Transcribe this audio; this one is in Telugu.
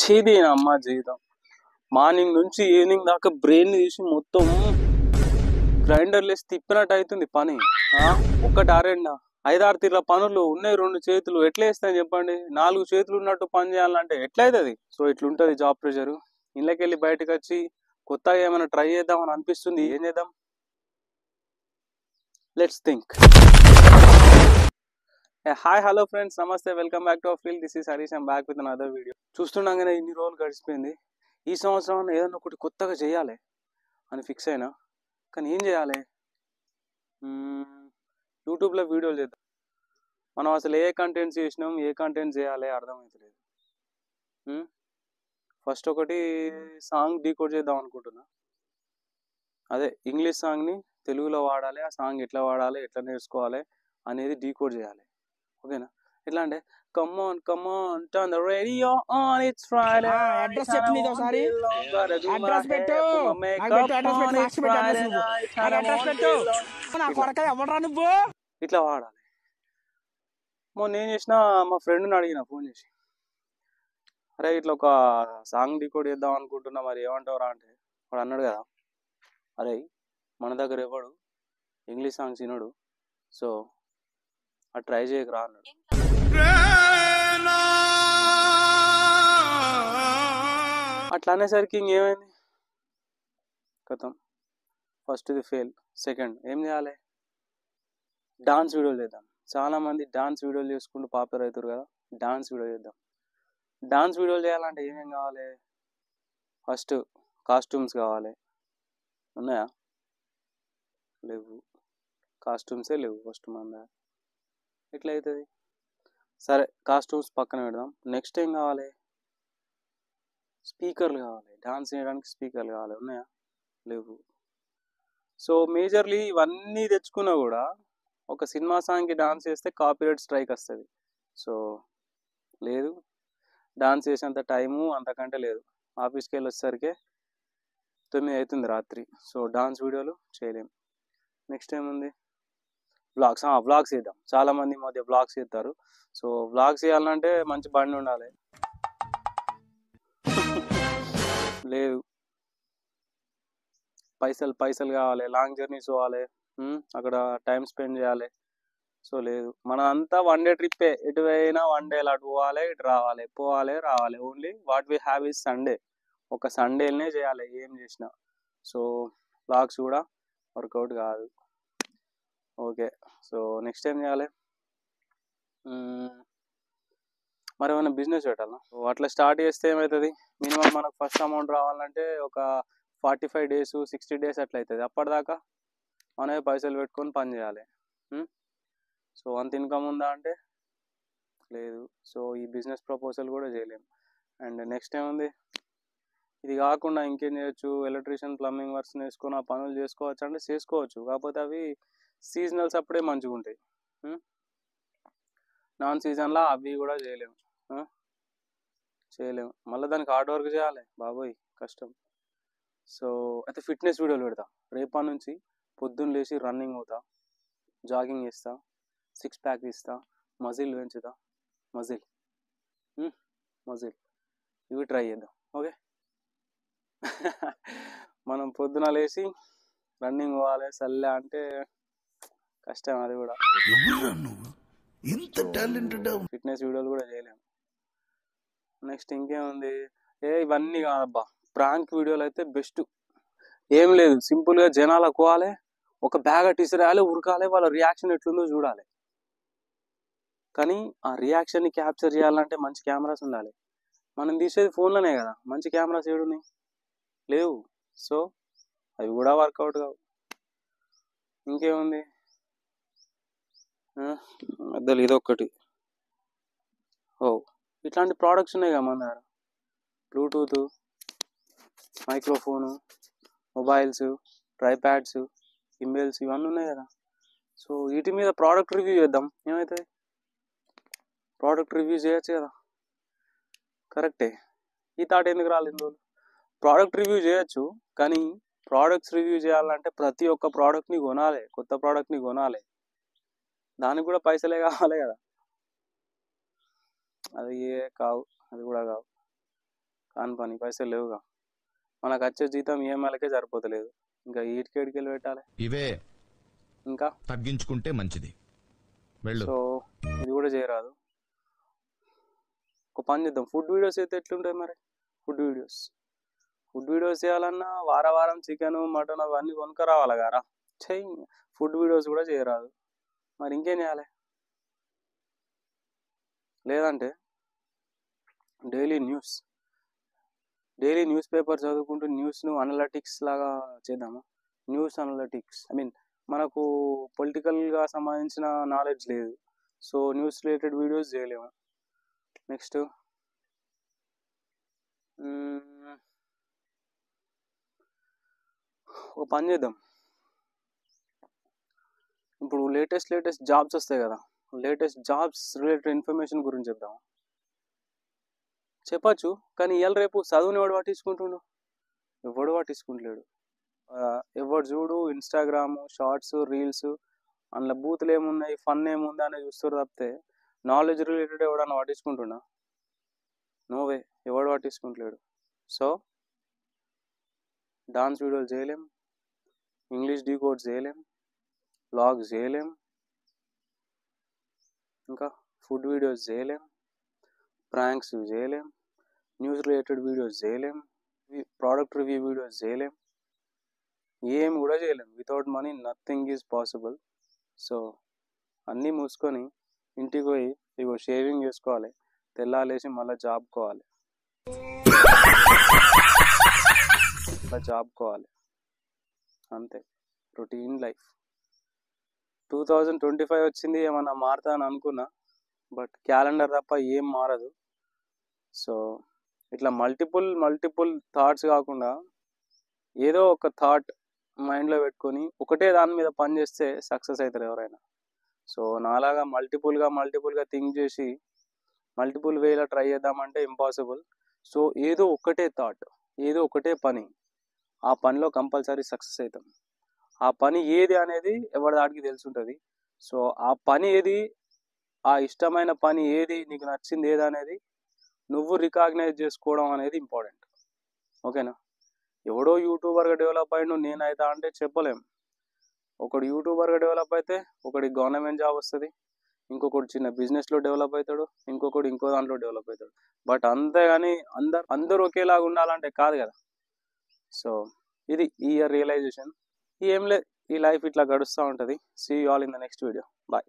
చేది అమ్మ జీవితం. మార్నింగ్ నుంచి ఈవినింగ్ దాకా బ్రెయిన్ తీసి మొత్తం గ్రైండర్ లేసి తిప్పినట్టు అవుతుంది పని. ఒక్కటి ఆరేండా 5-6 తీర్ల పనులు ఉన్నాయి. 2 చేతులు ఎట్లా వేస్తాయని చెప్పండి. 4 చేతులు ఉన్నట్టు పని చేయాలంటే ఎట్లా అవుతుంది? సో ఇట్లుంటది జాబ్ ప్రెషర్. ఇళ్ళకెళ్ళి బయటకు వచ్చి కొత్తగా ఏమైనా ట్రై చేద్దామని అనిపిస్తుంది. ఏం చేద్దాం? Let's think. Hi hello friends, నమస్తే, welcome back to our field. This is Harish. I'm back with another video. చూస్తుండగానే ఇన్ని రోజులు గడిచిపోయింది. ఈ సంవత్సరం ఏదైనా ఒకటి కొత్తగా చేయాలి అని ఫిక్స్ అయినా. కానీ ఏం చేయాలి? యూట్యూబ్లో వీడియోలు చేద్దాం. మనం అసలు ఏ కంటెంట్స్ చేసినాం, ఏ కంటెంట్ చేయాలి అర్థమవుతలేదు. ఫస్ట్ ఒకటి సాంగ్ డీకోడ్ చేద్దాం అనుకుంటున్నా. అదే ఇంగ్లీష్ సాంగ్ని తెలుగులో వాడాలి, ఆ సాంగ్ ఎట్లా వాడాలి, ఎట్లా నేర్చుకోవాలి అనేది డీకోడ్ చేయాలి. ఓకేనా? ఎట్లా అంటే come on turn the radio on, it's Friday. Address చెప్పు నీది ఒకసారి. అడ్రస్ పెట్టు, నాకు పెట్టు అడ్రస్ పెట్టు, ఫాస్ట్ పెట్టు అడ్రస్. నువ్వు నాకు అడ్రస్ పెట్టు. నా కొడక ఎవడరా నువ్వు? ఇట్లా వాడాలి. మొన్న ఏం చేసిన, మా ఫ్రెండ్ని అడిగిన ఫోన్ చేసి, అరే ఇట్లా ఒక సాంగ్ డీకోడ్ చేద్దాం అనుకుంటున్నా, మరి ఏమంటావురా అంటే, వాడు అన్నాడు కదా, అరే మన దగ్గర ఎవడు ఇంగ్లీష్ సాంగ్స్ వినడు, సో ఆ ట్రై చేయకరా అన్నాడు. అట్లా అనేసరికి ఇంకేమైంది, కథం. ఫస్ట్ ఇది ఫెయిల్. సెకండ్ ఏం చేయాలి? డాన్స్ వీడియోలు చేద్దాం. చాలామంది డాన్స్ వీడియోలు చేసుకుంటూ పాపులర్ అవుతారు కదా, డాన్స్ వీడియో చేద్దాం. డాన్స్ వీడియోలు చేయాలంటే ఏమేం కావాలి? ఫస్ట్ కాస్ట్యూమ్స్ కావాలి. ఉన్నాయా? లేవు. కాస్ట్యూమ్సే లేవు ఫస్ట్ మన దగ్గర. ఎట్లా అవుతుంది? సరే కాస్ట్యూమ్స్ పక్కన పెడదాం. నెక్స్ట్ ఏం కావాలి? స్పీకర్లు కావాలి. డాన్స్ చేయడానికి స్పీకర్లు కావాలి. ఉన్నాయా? లేవు. సో మేజర్లీ ఇవన్నీ తెచ్చుకున్నా కూడా ఒక సినిమా సాంగ్కి డాన్స్ చేస్తే కాపీరైట్ స్ట్రైక్ వస్తుంది. సో లేదు, డాన్స్ చేసేంత టైము అంతకంటే లేదు. ఆఫీస్కి వెళ్ళి వచ్చేసరికి 9 అవుతుంది రాత్రి. సో డాన్స్ వీడియోలు చేయలేము. నెక్స్ట్ ఏముంది? వ్లాగ్స్. వ్లాగ్స్ చేద్దాం. చాలామంది ఈ మధ్య వ్లాగ్స్ చేస్తారు. సో వ్లాగ్స్ చేయాలంటే మంచి బండి ఉండాలి. లేదు. పైసలు కావాలి. లాంగ్ జర్నీస్ పోవాలి, అక్కడ టైం స్పెండ్ చేయాలి. సో లేదు, మన అంతా 1 డే ట్రిప్పే. ఎటు పోయినా 1 డే, అటు పోవాలి, ఇటు రావాలి, పోవాలి రావాలి. Only what we have is Sunday. ఒక సండేనే చేయాలి ఏం చేసినా. సో వ్లాగ్స్ కూడా వర్కౌట్ కాదు. ఓకే, సో నెక్స్ట్ ఏం చేయాలి? మరి ఏమైనా బిజినెస్ పెట్టాలా? అట్లా స్టార్ట్ చేస్తే ఏమవుతుంది? మినిమం మనకు ఫస్ట్ అమౌంట్ రావాలంటే ఒక 45 days 60 days అట్లా అవుతుంది. అప్పటిదాకా మనమే పైసలు పెట్టుకొని పని చేయాలి. సో అంత ఇన్కమ్ ఉందా అంటే లేదు. సో ఈ బిజినెస్ ప్రపోజల్ కూడా చేయలేము. అండ్ నెక్స్ట్ ఏముంది? ఇది కాకుండా ఇంకేం చేయొచ్చు? ఎలక్ట్రీషియన్, ప్లంబింగ్ వర్క్స్ నేర్చుకొని ఆ పనులు చేసుకోవచ్చు అంటే చేసుకోవచ్చు. కాకపోతే అవి సీజనల్స్ అప్పుడే మంచిగా ఉంటాయి. నాన్ సీజన్లో అవి కూడా చేయలేము. మళ్ళీ దానికి హార్డ్ వర్క్ చేయాలి బాబోయ్, కష్టం. సో అయితే ఫిట్నెస్ వీడియోలు పెడతా. రేపటి నుంచి పొద్దున్న లేచి రన్నింగ్ అవుతా, జాగింగ్ చేస్తా, 6 ప్యాక్ ఇస్తా, మజిల్ పెంచుతా. మజిల్ ఇవి ట్రై చేద్దాం. ఓకే. మనం పొద్దున లేచి రన్నింగ్ పోవాలి సల్లే అంటే కష్టం. అది కూడా ఫిట్నెస్ వీడియోలు కూడా చేయలేము. నెక్స్ట్ ఇంకేముంది? ఇవన్నీ కాదబ్బా, ప్రాంక్ వీడియోలు అయితే బెస్ట్. ఏం లేదు, సింపుల్గా జనాలకు పోవాలి, ఒక బ్యాగ్ అట్టిసిరాయాలి, ఉరకాలి, వాళ్ళ రియాక్షన్ ఎట్లుందో చూడాలి. కానీ ఆ రియాక్షన్ని క్యాప్చర్ చేయాలంటే మంచి కెమెరాస్ ఉండాలి. మనం తీసేది ఫోన్లోనే కదా, మంచి కెమెరాస్ ఏడున్నాయి? లేవు. సో అవి కూడా వర్కౌట్ కావు. ఇంకేముంది? మధ్యలో ఇదొక్కటి. ఇట్లాంటి ప్రోడక్ట్స్ ఉన్నాయి కదా మన దగ్గర. బ్లూటూత్, మైక్రోఫోను, మొబైల్స్, ట్రైప్యాడ్స్, గిmbals ఇవన్నీ ఉన్నాయి కదా. సో వీటి మీద ప్రోడక్ట్ రివ్యూ చేద్దాం. ఏమవుతుంది? ప్రోడక్ట్ రివ్యూ చేయొచ్చు కదా. కరెక్టే. ఈ థాట్ ఎందుకు రాలేదు రోజు? ప్రోడక్ట్ రివ్యూ చేయొచ్చు, కానీ ప్రోడక్ట్స్ రివ్యూ చేయాలంటే ప్రతి ఒక్క ప్రోడక్ట్ని కొనాలి, కొత్త ప్రోడక్ట్ని కొనాలి. దానికి కూడా పైసలే కావాలి కదా. అది కావు, అది కూడా కావు. కాని పని పైసలు లేవుగా, మనకు వచ్చే జీతం ఈఎంఐలకే సరిపోతలేదు, ఇంకా ఈటికేడికెళ్ళి పెట్టాలి. ఇవే ఇంకా తగ్గించుకుంటే మంచిది. వెళ్ళు. సో ఇది కూడా చేయరాదు. ఒక పని చేద్దాం, ఫుడ్ వీడియోస్ అయితే ఎట్లుంటాయి మరి? ఫుడ్ వీడియోస్ చేయాలన్నా వారం చికెన్ మటన్ అవన్నీ కొనుక్క రావాలి గారా. చెయ్యి, ఫుడ్ వీడియోస్ కూడా చేయరాదు. మరి ఇంకేం చేయాలి? లేదంటే డైలీ న్యూస్ పేపర్ చదువుకుంటూ న్యూస్ను అనలిటిక్స్ లాగా చేద్దామా? న్యూస్ అనలిటిక్స్, ఐ మీన్ మనకు పొలిటికల్గా సంబంధించిన నాలెడ్జ్ లేదు, సో న్యూస్ రిలేటెడ్ వీడియోస్ చేయలేము. నెక్స్ట్ ఒక పని చేద్దాం, ఇప్పుడు లేటెస్ట్ జాబ్స్ వస్తాయి కదా, లేటెస్ట్ జాబ్స్ రిలేటెడ్ ఇన్ఫర్మేషన్ గురించి చెప్దామా? చెప్పచ్చు, కానీ ఇవాళ రేపు చదువుని ఎవడు పట్టించుకుంటుండు? ఎవడు పట్టించుకుంటలేడు. ఎవడు చూడు ఇన్స్టాగ్రామ్ షార్ట్స్ రీల్స్, అందులో బూతులు ఏమున్నాయి ఫన్ ఏముంది అని చూస్తారు తప్పితే నాలెడ్జ్ రిలేటెడ్ ఎవడన్నా పట్టించుకుంటున్నా? నోవే, ఎవడు పట్టించుకుంటలేడు. సో డాన్స్ వీడియోలు చేయలేం, ఇంగ్లీష్ డీకోడ్స్ చేయలేం, వ్లాగ్స్ చేయలేం, ఇంకా ఫుడ్ వీడియోస్ చేయలేం, ప్రాంక్స్ చేయలేం, న్యూస్ రిలేటెడ్ వీడియోస్ చేయలేం, ప్రోడక్ట్ రివ్యూ వీడియోస్ చేయలేం, ఏం కూడా చేయలేం. Without money nothing is possible. So అన్నీ మూసుకొని ఇంటికి పోయి ఇగో షేవింగ్ చేసుకోవాలి, తెల్లాలేసి మళ్ళీ జాబ్కోవాలి, అంతే. Routine life. 2025 వచ్చింది, ఏమన్నా మారుతా అని అనుకున్నా, బట్ క్యాలెండర్ తప్ప ఏం మారదు. సో ఇట్లా మల్టిపుల్ థాట్స్ కాకుండా ఏదో ఒక థాట్ మైండ్లో పెట్టుకొని ఒకటే దాని మీద పని చేస్తే సక్సెస్ అవుతారు ఎవరైనా. సో నాలాగా మల్టిపుల్గా థింక్ చేసి మల్టిపుల్ వేలో ట్రై చేద్దామంటే ఇంపాసిబుల్. సో ఏదో ఒకటే థాట్, ఏదో ఒకటే పని, ఆ పనిలో కంపల్సరీ సక్సెస్ అవుతాం. ఆ పని ఏది అనేది ఎవరి దానికి తెలుసుంటుంది. సో ఆ పని ఏది, ఆ ఇష్టమైన పని ఏది, నీకు నచ్చింది ఏది అనేది నువ్వు రికాగ్నైజ్ చేసుకోవడం అనేది ఇంపార్టెంట్. ఓకేనా? ఎవడో యూట్యూబర్గా డెవలప్ అయ్యిండు నేనైతా అంటే చెప్పలేం. ఒకడు యూట్యూబర్గా డెవలప్ అయితే ఒకటి గవర్నమెంట్ జాబ్ వస్తుంది, ఇంకొకటి చిన్న బిజినెస్లో డెవలప్ అవుతాడు, ఇంకొకటి ఇంకో దాంట్లో డెవలప్ అవుతాడు. బట్ అంతేగాని అందరూ ఒకేలాగా ఉండాలంటే కాదు కదా. సో ఇది ఈ ఇయర్ రియలైజేషన్. ఏం లేదు, ఈ లైఫ్ ఇట్లా గడుస్తూ ఉంటుంది. See you all in the next video. Bye.